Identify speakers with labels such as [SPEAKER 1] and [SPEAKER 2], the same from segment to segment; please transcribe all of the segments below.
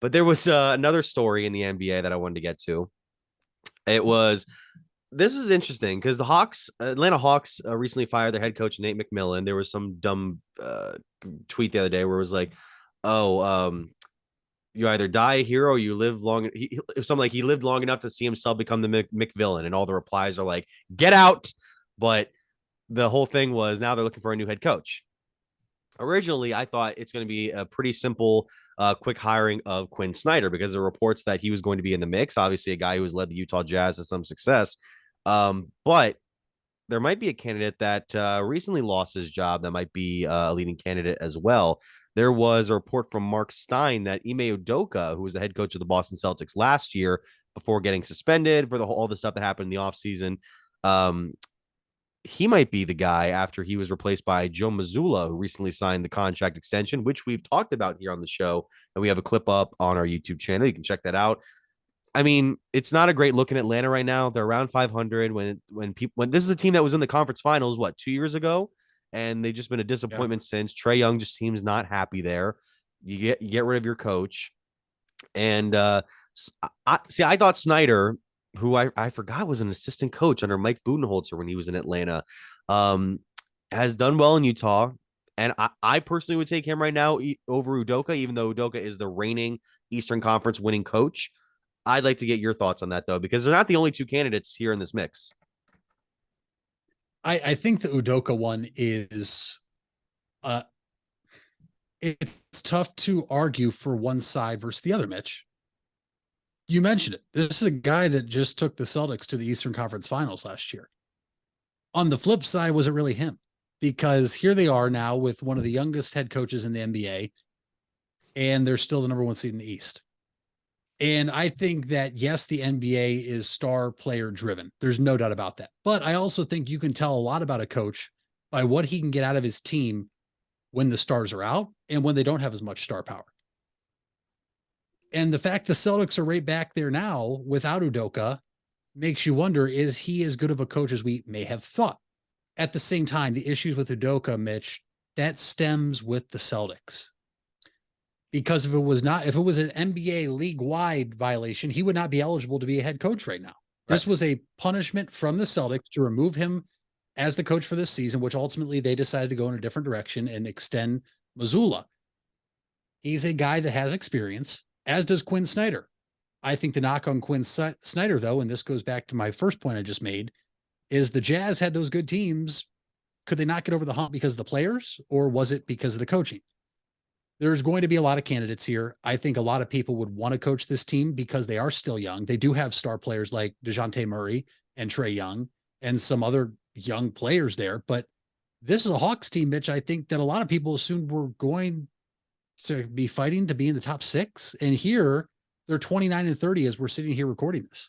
[SPEAKER 1] But there was another story in the NBA that I wanted to get to. It was this is interesting because the Atlanta Hawks, recently fired their head coach Nate McMillan. There was some dumb tweet the other day where it was like, "Oh, you either die a hero or you live long." Something like he lived long enough to see himself become the McVillain, and all the replies are like, "Get out!" But the whole thing was now they're looking for a new head coach. Originally, I thought it's going to be a pretty simple, quick hiring of Quinn Snyder because there were reports that he was going to be in the mix. Obviously, a guy who has led the Utah Jazz to some success. But there might be a candidate that recently lost his job that might be a leading candidate as well. There was a report from Mark Stein that Ime Udoka, who was the head coach of the Boston Celtics last year before getting suspended for all the stuff that happened in the offseason, he might be the guy after he was replaced by Joe Mazzulla, who recently signed the contract extension, which we've talked about here on the show. And we have a clip up on our YouTube channel. You can check that out. I mean, it's not a great look in Atlanta right now. They're around 500 when this is a team that was in the conference finals, 2 years ago, and they've just been a
[SPEAKER 2] Yeah.
[SPEAKER 1] disappointment since. Trae Young just seems not happy there. You get rid of your coach. And I thought Snyder, who I forgot was an assistant coach under Mike Budenholzer when he was in Atlanta, um, has done well in Utah. And I personally would take him right now over Udoka, even though Udoka is the reigning Eastern Conference winning coach. I'd like to get your thoughts on that, though, because they're not the only two candidates here in this mix.
[SPEAKER 2] I think the Udoka one is uh it's tough to argue for one side versus the other, Mitch. You mentioned it. This is a guy that just took the Celtics to the Eastern Conference Finals last year. On the flip side, was it really him? Because here they are now with one of the youngest head coaches in the NBA, and they're still the number one seed in the East. And I think that, yes, the NBA is star player driven. There's no doubt about that. But I also think you can tell a lot about a coach by what he can get out of his team when the stars are out and when they don't have as much star power. And the fact the Celtics are right back there now without Udoka makes you wonder, is he as good of a coach as we may have thought? At the same time, the issues with Udoka, Mitch, that stems with the Celtics. Because if it was an NBA league wide violation, he would not be eligible to be a head coach right now. Right. This was a punishment from the Celtics to remove him as the coach for this season, which ultimately they decided to go in a different direction and extend Mazzulla. He's a guy that has experience, as does Quinn Snyder. I think the knock on Quinn Snyder, though, and this goes back to my first point I just made, is the Jazz had those good teams. Could they not get over the hump because of the players, or was it because of the coaching? There's going to be a lot of candidates here. I think a lot of people would want to coach this team because they are still young. They do have star players like DeJounte Murray and Trae Young and some other young players there. But this is a Hawks team, Mitch, I think that a lot of people assumed were going to be fighting to be in the top 6. And here they're 29-30 as we're sitting here recording this.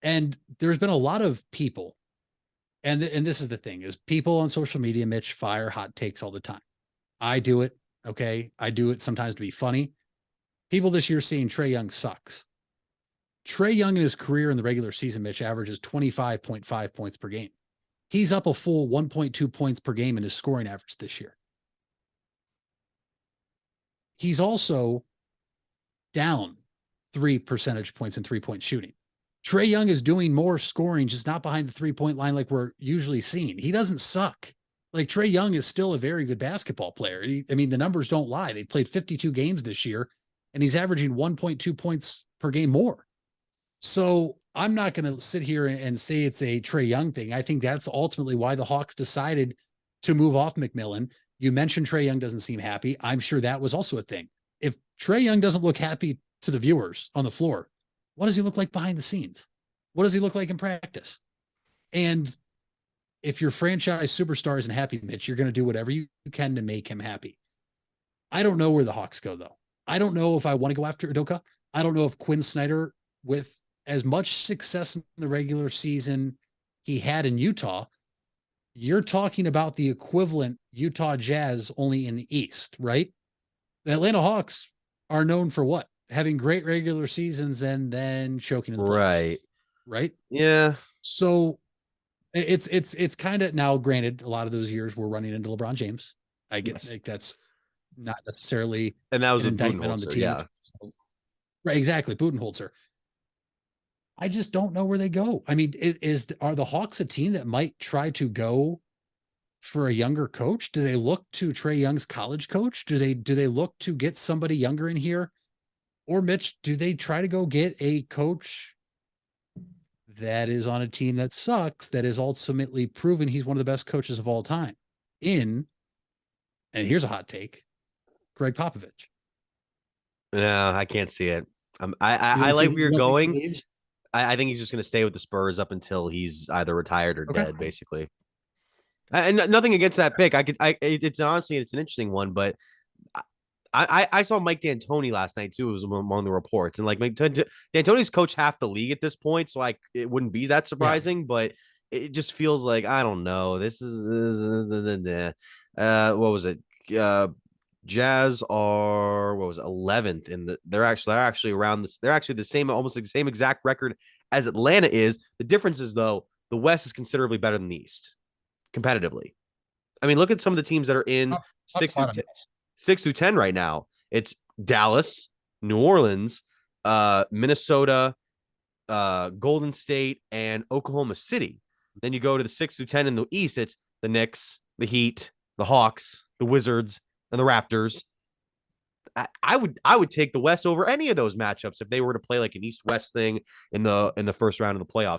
[SPEAKER 2] And there's been a lot of people. And this is the thing, is people on social media, Mitch, fire hot takes all the time. I do it. Okay. I do it sometimes to be funny. People this year saying Trae Young sucks. Trae Young in his career in the regular season, Mitch, averages 25.5 points per game. He's up a full 1.2 points per game in his scoring average this year. He's also down 3 percentage points in 3-point shooting. Trae Young is doing more scoring, just not behind the 3-point line like we're usually seeing. He doesn't suck. Like, Trae Young is still a very good basketball player. The numbers don't lie. They played 52 games this year, and he's averaging 1.2 points per game more. So I'm not going to sit here and say it's a Trae Young thing. I think that's ultimately why the Hawks decided to move off McMillan. You mentioned Trae Young doesn't seem happy. I'm sure that was also a thing. If Trae Young doesn't look happy to the viewers on the floor, what does he look like behind the scenes? What does he look like in practice? And if your franchise superstar isn't happy, Mitch, you're going to do whatever you can to make him happy. I don't know where the Hawks go, though. I don't know if I want to go after Udoka. I don't know if Quinn Snyder, with as much success in the regular season he had in Utah, you're talking about the equivalent Utah Jazz only in the East, right? The Atlanta Hawks are known for what? Having great regular seasons and then choking in the playoffs. Right?
[SPEAKER 1] Yeah.
[SPEAKER 2] So it's kind of, now granted, a lot of those years we're running into LeBron James. I get, like, that's not necessarily
[SPEAKER 1] and that was
[SPEAKER 2] an
[SPEAKER 1] a
[SPEAKER 2] indictment on the team.
[SPEAKER 1] Yeah.
[SPEAKER 2] Right, exactly. Budenholzer. I just don't know where they go. I mean, are the Hawks a team that might try to go for a younger coach? Do they look to Trae Young's college coach? Do they look to get somebody younger in here? Or Mitch, do they try to go get a coach that is on a team that sucks, that is ultimately proven he's one of the best coaches of all time? In, and here's a hot take, Greg Popovich.
[SPEAKER 1] No, I can't see it.
[SPEAKER 2] You
[SPEAKER 1] I
[SPEAKER 2] don't see
[SPEAKER 1] like
[SPEAKER 2] that?
[SPEAKER 1] where
[SPEAKER 2] You
[SPEAKER 1] you're
[SPEAKER 2] don't think he
[SPEAKER 1] going.
[SPEAKER 2] leaves?
[SPEAKER 1] I think he's just going to stay with the Spurs up until he's either retired or
[SPEAKER 2] Okay.
[SPEAKER 1] dead, basically. And nothing against that pick. It's honestly, it's an interesting one, but I saw Mike D'Antoni last night too. It was among the reports, and like D'Antoni's coached half the league at this point, so like it wouldn't be that
[SPEAKER 2] Yeah.
[SPEAKER 1] surprising. But it just feels like I don't know. What was it? Uh, Jazz are what was it, 11th in the. They're actually around this. They're actually the same, almost the same exact record as Atlanta is. The difference is though the West is considerably better than the East competitively. I mean, look at some of the teams that are in
[SPEAKER 2] Top to
[SPEAKER 1] six through
[SPEAKER 2] bottom.
[SPEAKER 1] 10, 6 through 10 right now. It's Dallas, New Orleans, Minnesota, Golden State, and Oklahoma City. Then you go to the 6 through 10 in the East. It's the Knicks, the Heat, the Hawks, the Wizards, and the Raptors. I would take the West over any of those matchups if they were to play like an East West thing in the first round of the playoffs.